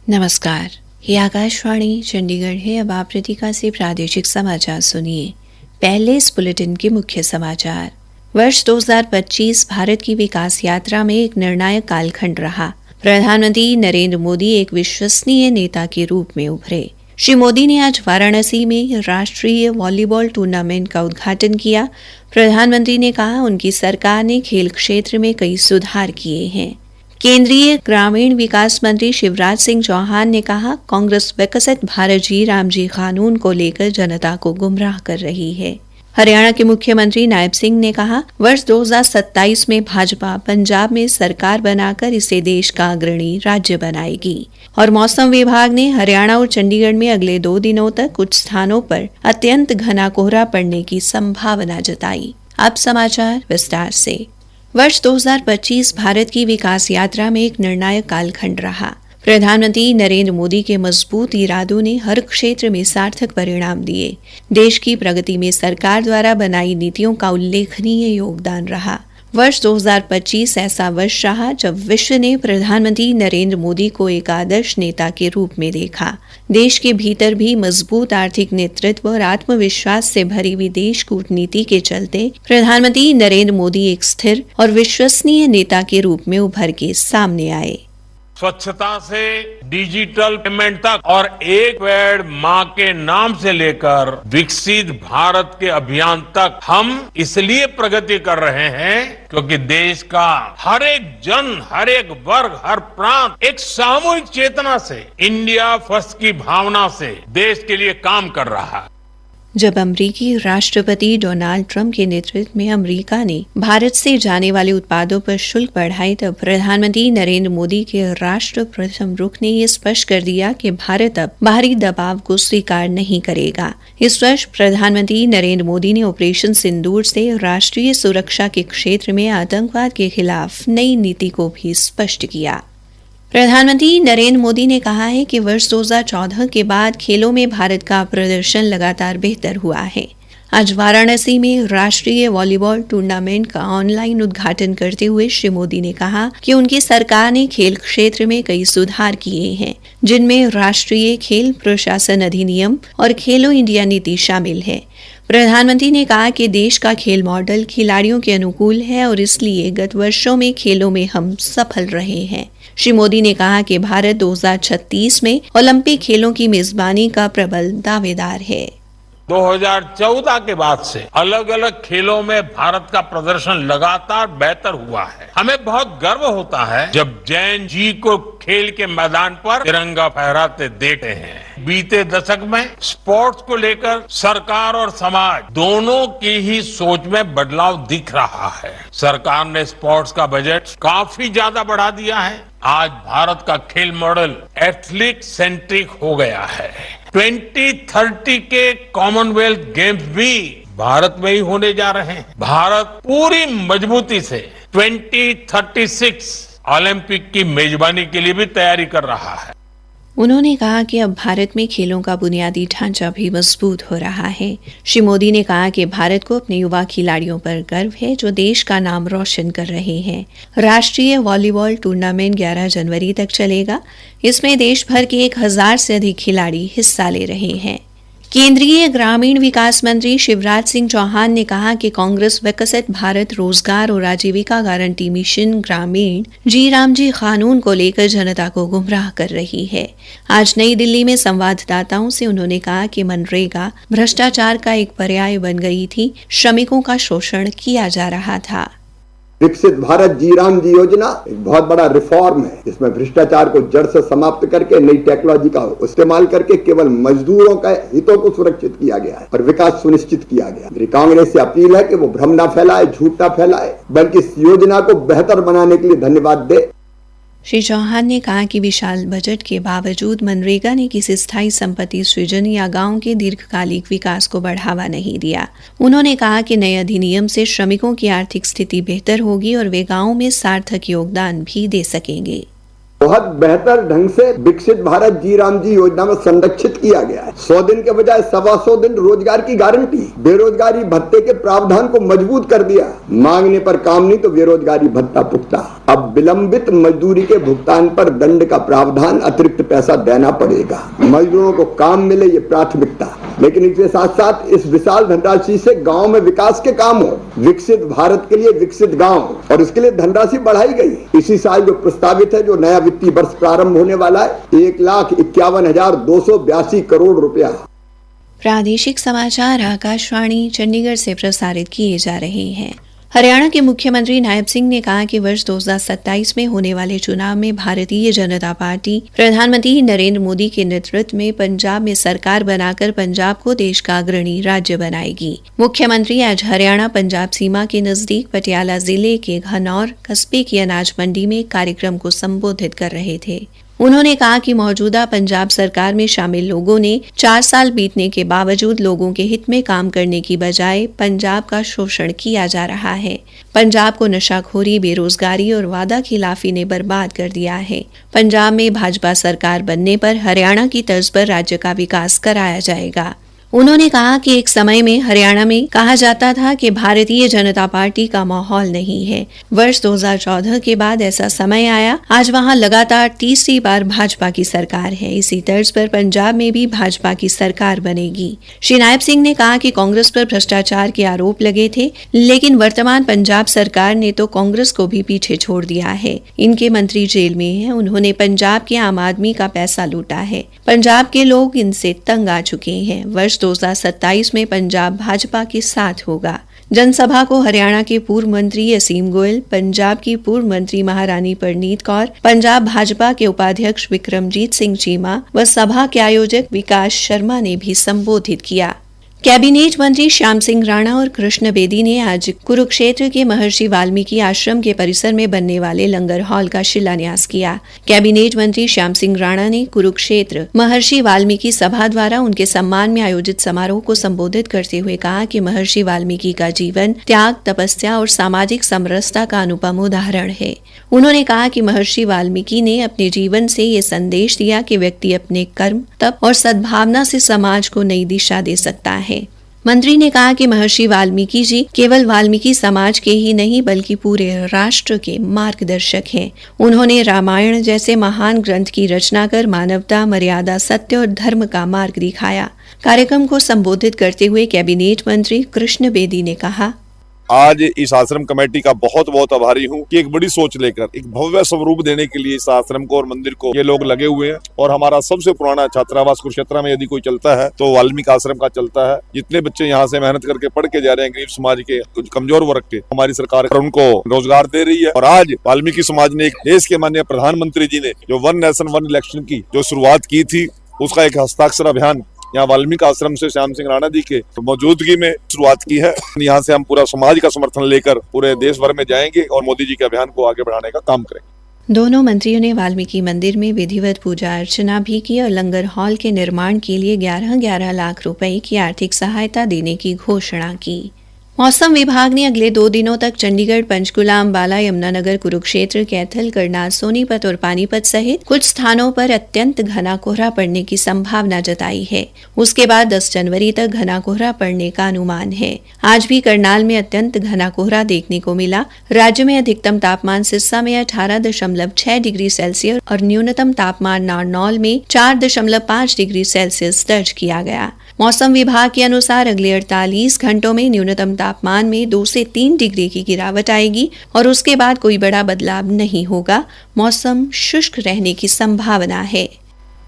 नमस्कार, ये आकाशवाणी चंडीगढ़ है। अब आप प्रतीका से प्रादेशिक समाचार सुनिए। पहले इस बुलेटिन के मुख्य समाचार। वर्ष 2025 भारत की विकास यात्रा में एक निर्णायक कालखंड रहा। प्रधानमंत्री नरेंद्र मोदी एक विश्वसनीय नेता के रूप में उभरे। श्री मोदी ने आज वाराणसी में राष्ट्रीय वॉलीबॉल टूर्नामेंट का उद्घाटन किया। प्रधानमंत्री ने कहा, उनकी सरकार ने खेल क्षेत्र में कई सुधार किए हैं। केंद्रीय ग्रामीण विकास मंत्री शिवराज सिंह चौहान ने कहा, कांग्रेस विकसित भारत जी राम जी कानून को लेकर जनता को गुमराह कर रही है। हरियाणा के मुख्यमंत्री नायब सिंह ने कहा, वर्ष 2027 में भाजपा पंजाब में सरकार बनाकर इसे देश का अग्रणी राज्य बनाएगी। और मौसम विभाग ने हरियाणा और चंडीगढ़ में अगले 2 दिनों तक कुछ स्थानों पर अत्यंत घना कोहरा पड़ने की संभावना जताई। अब समाचार विस्तार से। वर्ष 2025 भारत की विकास यात्रा में एक निर्णायक कालखंड रहा। प्रधानमंत्री नरेंद्र मोदी के मजबूत इरादों ने हर क्षेत्र में सार्थक परिणाम दिए। देश की प्रगति में सरकार द्वारा बनाई नीतियों का उल्लेखनीय योगदान रहा। वर्ष 2025 ऐसा वर्ष रहा जब विश्व ने प्रधानमंत्री नरेंद्र मोदी को एक आदर्श नेता के रूप में देखा। देश के भीतर भी मजबूत आर्थिक नेतृत्व और आत्मविश्वास से भरी विदेश कूटनीति के चलते प्रधानमंत्री नरेंद्र मोदी एक स्थिर और विश्वसनीय नेता के रूप में उभर के सामने आए। स्वच्छता से डिजिटल पेमेंट तक और एक पेड़ माँ के नाम से लेकर विकसित भारत के अभियान तक हम इसलिए प्रगति कर रहे हैं क्योंकि देश का हर एक जन, हर एक वर्ग, हर प्रांत एक सामूहिक चेतना से, इंडिया फर्स्ट की भावना से देश के लिए काम कर रहा है। जब अमेरिकी राष्ट्रपति डोनाल्ड ट्रंप के नेतृत्व में अमेरिका ने भारत से जाने वाले उत्पादों पर शुल्क बढ़ाए, तब प्रधानमंत्री नरेंद्र मोदी के राष्ट्र प्रथम रुख ने यह स्पष्ट कर दिया कि भारत अब बाहरी दबाव को स्वीकार नहीं करेगा। इस वर्ष प्रधानमंत्री नरेंद्र मोदी ने ऑपरेशन सिंदूर से राष्ट्रीय सुरक्षा के क्षेत्र में आतंकवाद के खिलाफ नई नीति को भी स्पष्ट किया। प्रधानमंत्री नरेंद्र मोदी ने कहा है कि वर्ष 2014 के बाद खेलों में भारत का प्रदर्शन लगातार बेहतर हुआ है। आज वाराणसी में राष्ट्रीय वॉलीबॉल टूर्नामेंट का ऑनलाइन उद्घाटन करते हुए श्री मोदी ने कहा कि उनकी सरकार ने खेल क्षेत्र में कई सुधार किए हैं, जिनमें राष्ट्रीय खेल प्रशासन अधिनियम और खेलो इंडिया नीति शामिल है। प्रधानमंत्री ने कहा कि देश का खेल मॉडल खिलाड़ियों के अनुकूल है और इसलिए गत वर्षों में खेलों में हम सफल रहे हैं। श्री मोदी ने कहा कि भारत 2036 में ओलंपिक खेलों की मेजबानी का प्रबल दावेदार है। 2014 के बाद से अलग अलग खेलों में भारत का प्रदर्शन लगातार बेहतर हुआ है। हमें बहुत गर्व होता है जब जैन जी को खेल के मैदान पर तिरंगा फहराते देखते हैं। बीते दशक में स्पोर्ट्स को लेकर सरकार और समाज दोनों की ही सोच में बदलाव दिख रहा है। सरकार ने स्पोर्ट्स का बजट काफी ज्यादा बढ़ा दिया है। आज भारत का खेल मॉडल एथलीट सेंट्रिक हो गया है। 2030 के कॉमनवेल्थ गेम्स भी भारत में ही होने जा रहे हैं। भारत पूरी मजबूती से 2036 ओलंपिक की मेजबानी के लिए भी तैयारी कर रहा है। उन्होंने कहा कि अब भारत में खेलों का बुनियादी ढांचा भी मजबूत हो रहा है। श्री मोदी ने कहा कि भारत को अपने युवा खिलाड़ियों पर गर्व है जो देश का नाम रोशन कर रहे हैं। राष्ट्रीय वॉलीबॉल टूर्नामेंट 11 जनवरी तक चलेगा। इसमें देश भर के 1000 से अधिक खिलाड़ी हिस्सा ले रहे हैं। केंद्रीय ग्रामीण विकास मंत्री शिवराज सिंह चौहान ने कहा कि कांग्रेस विकसित भारत रोजगार और आजीविका गारंटी मिशन ग्रामीण जी राम जी कानून को लेकर जनता को गुमराह कर रही है। आज नई दिल्ली में संवाददाताओं से उन्होंने कहा कि मनरेगा भ्रष्टाचार का एक पर्याय बन गई थी। श्रमिकों का शोषण किया जा रहा था। विकसित भारत जी राम जी योजना एक बहुत बड़ा रिफॉर्म है, जिसमें भ्रष्टाचार को जड़ से समाप्त करके नई टेक्नोलॉजी का इस्तेमाल करके केवल मजदूरों का हितों को सुरक्षित किया गया है और विकास सुनिश्चित किया गया। मेरी कांग्रेस से अपील है कि वो भ्रम न फैलाए, झूठ न फैलाए, बल्कि इस योजना को बेहतर बनाने के लिए धन्यवाद दे। श्री चौहान ने कहा कि विशाल बजट के बावजूद मनरेगा ने किसी स्थायी संपत्ति सृजन या गांव के दीर्घकालिक विकास को बढ़ावा नहीं दिया। उन्होंने कहा कि नए अधिनियम से श्रमिकों की आर्थिक स्थिति बेहतर होगी और वे गांव में सार्थक योगदान भी दे सकेंगे। बहुत बेहतर ढंग से विकसित भारत जी राम जी योजना में संरक्षित किया गया है। 100 दिन के बजाय 125 दिन रोजगार की गारंटी, बेरोजगारी भत्ते के प्रावधान को मजबूत कर दिया, मांगने पर काम नहीं तो बेरोजगारी भत्ता पुख्ता। अब विलंबित मजदूरी के भुगतान पर दंड का प्रावधान, अतिरिक्त पैसा देना पड़ेगा। मजदूरों को काम मिले ये प्राथमिकता, लेकिन इसके साथ साथ इस विशाल धनराशि से गांव में विकास के काम हो, विकसित भारत के लिए विकसित गांव, और इसके लिए धनराशि बढ़ाई गई। इसी साल जो प्रस्तावित है, जो नया वित्तीय वर्ष प्रारंभ होने वाला है, 1,51,282 करोड़ रुपया। प्रादेशिक समाचार आकाशवाणी चंडीगढ़ से प्रसारित किए जा रहे हैं। हरियाणा के मुख्यमंत्री नायब सिंह ने कहा कि वर्ष 2027 में होने वाले चुनाव में भारतीय जनता पार्टी प्रधानमंत्री नरेंद्र मोदी के नेतृत्व में पंजाब में सरकार बनाकर पंजाब को देश का अग्रणी राज्य बनाएगी। मुख्यमंत्री आज हरियाणा पंजाब सीमा के नजदीक पटियाला जिले के घनौर कस्बे की अनाज मंडी में एक कार्यक्रम को संबोधित कर रहे थे। उन्होंने कहा कि मौजूदा पंजाब सरकार में शामिल लोगों ने 4 साल बीतने के बावजूद लोगों के हित में काम करने की बजाय पंजाब का शोषण किया जा रहा है। पंजाब को नशाखोरी, बेरोजगारी और वादा खिलाफी ने बर्बाद कर दिया है। पंजाब में भाजपा सरकार बनने पर हरियाणा की तर्ज पर राज्य का विकास कराया जाएगा। उन्होंने कहा कि एक समय में हरियाणा में कहा जाता था कि भारतीय जनता पार्टी का माहौल नहीं है। वर्ष 2014 के बाद ऐसा समय आया, आज वहां लगातार तीसरी बार भाजपा की सरकार है। इसी तर्ज पर पंजाब में भी भाजपा की सरकार बनेगी। श्री नायब सिंह ने कहा कि कांग्रेस पर भ्रष्टाचार के आरोप लगे थे, लेकिन वर्तमान पंजाब सरकार ने तो कांग्रेस को भी पीछे छोड़ दिया है। इनके मंत्री जेल में हैं। उन्होंने पंजाब के आम आदमी का पैसा लूटा है। पंजाब के लोग इनसे तंग आ चुके हैं। वर्ष 2027 में पंजाब भाजपा के साथ होगा। जनसभा को हरियाणा के पूर्व मंत्री असीम गोयल, पंजाब की पूर्व मंत्री महारानी परनीत कौर, पंजाब भाजपा के उपाध्यक्ष विक्रमजीत सिंह चीमा व सभा के आयोजक विकास शर्मा ने भी संबोधित किया। कैबिनेट मंत्री श्याम सिंह राणा और कृष्ण बेदी ने आज कुरुक्षेत्र के महर्षि वाल्मीकि आश्रम के परिसर में बनने वाले लंगर हॉल का शिलान्यास किया। कैबिनेट मंत्री श्याम सिंह राणा ने कुरुक्षेत्र महर्षि वाल्मीकि सभा द्वारा उनके सम्मान में आयोजित समारोह को संबोधित करते हुए कहा कि महर्षि वाल्मीकि का जीवन त्याग, तपस्या और सामाजिक समरसता का अनुपम उदाहरण है। उन्होंने कहा कि महर्षि वाल्मीकि ने अपने जीवन से ये संदेश दिया कि व्यक्ति अपने कर्म, तप और सद्भावना से समाज को नई दिशा दे सकता है। मंत्री ने कहा कि महर्षि वाल्मीकि जी केवल वाल्मीकि समाज के ही नहीं बल्कि पूरे राष्ट्र के मार्गदर्शक हैं। उन्होंने रामायण जैसे महान ग्रंथ की रचना कर मानवता, मर्यादा, सत्य और धर्म का मार्ग दिखाया। कार्यक्रम को संबोधित करते हुए कैबिनेट मंत्री कृष्ण बेदी ने कहा, आज इस आश्रम कमेटी का बहुत बहुत आभारी हूँ कि एक बड़ी सोच लेकर एक भव्य स्वरूप देने के लिए इस आश्रम को और मंदिर को ये लोग लगे हुए हैं। और हमारा सबसे पुराना छात्रावास कुरुक्षेत्र में यदि कोई चलता है तो वाल्मीकि आश्रम का चलता है। जितने बच्चे यहाँ से मेहनत करके पढ़ के जा रहे हैं, गरीब समाज के, कुछ कमजोर वर्ग के, हमारी सरकार उनको रोजगार दे रही है। और आज वाल्मीकि समाज ने, एक देश के माननीय प्रधानमंत्री जी ने जो 1 नेशन 1 इलेक्शन की जो शुरुआत की थी, उसका एक हस्ताक्षर अभियान यहाँ वाल्मीकि आश्रम से श्याम सिंह राणा जी के मौजूदगी में शुरुआत की है। यहाँ से हम पूरा समाज का समर्थन लेकर पूरे देश भर में जाएंगे और मोदी जी के अभियान को आगे बढ़ाने का काम करेंगे। दोनों मंत्रियों ने वाल्मीकि मंदिर में विधिवत पूजा अर्चना भी की और लंगर हॉल के निर्माण के लिए 11-11 लाख रुपए की आर्थिक सहायता देने की घोषणा की। मौसम विभाग ने अगले 2 दिनों तक चंडीगढ़, पंचकुला, अंबाला, यमुनानगर, कुरुक्षेत्र, कैथल, करनाल, सोनीपत और पानीपत सहित कुछ स्थानों पर अत्यंत घना कोहरा पड़ने की संभावना जताई है। उसके बाद 10 जनवरी तक घना कोहरा पड़ने का अनुमान है। आज भी करनाल में अत्यंत घना कोहरा देखने को मिला। राज्य में अधिकतम तापमान सिरसा में 18.6 डिग्री सेल्सियस और न्यूनतम तापमान नारनौल में 4.5 डिग्री सेल्सियस दर्ज किया गया। मौसम विभाग के अनुसार अगले 48 घंटों में न्यूनतम तापमान में 2 से 3 डिग्री की गिरावट आएगी और उसके बाद कोई बड़ा बदलाव नहीं होगा। मौसम शुष्क रहने की संभावना है।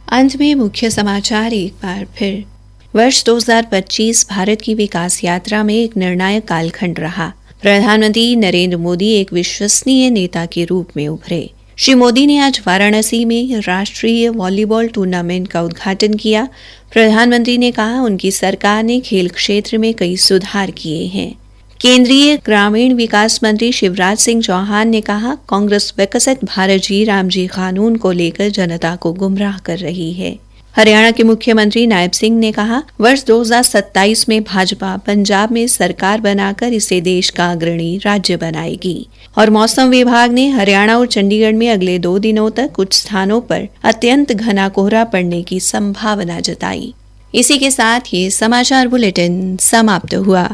अंत में मुख्य समाचार एक बार फिर। वर्ष 2025 भारत की विकास यात्रा में एक निर्णायक कालखंड रहा। प्रधानमंत्री नरेंद्र मोदी एक विश्वसनीय नेता के रूप में उभरे। श्री मोदी ने आज वाराणसी में राष्ट्रीय वॉलीबॉल टूर्नामेंट का उद्घाटन किया। प्रधानमंत्री ने कहा उनकी सरकार ने खेल क्षेत्र में कई सुधार किए हैं। केंद्रीय ग्रामीण विकास मंत्री शिवराज सिंह चौहान ने कहा कांग्रेस विकसित भारत जी राम जी कानून को लेकर जनता को गुमराह कर रही है। हरियाणा के मुख्यमंत्री नायब सिंह ने कहा, वर्ष 2027 में भाजपा पंजाब में सरकार बनाकर इसे देश का अग्रणी राज्य बनाएगी। और मौसम विभाग ने हरियाणा और चंडीगढ़ में अगले 2 दिनों तक कुछ स्थानों पर अत्यंत घना कोहरा पड़ने की संभावना जताई। इसी के साथ ये समाचार बुलेटिन समाप्त हुआ।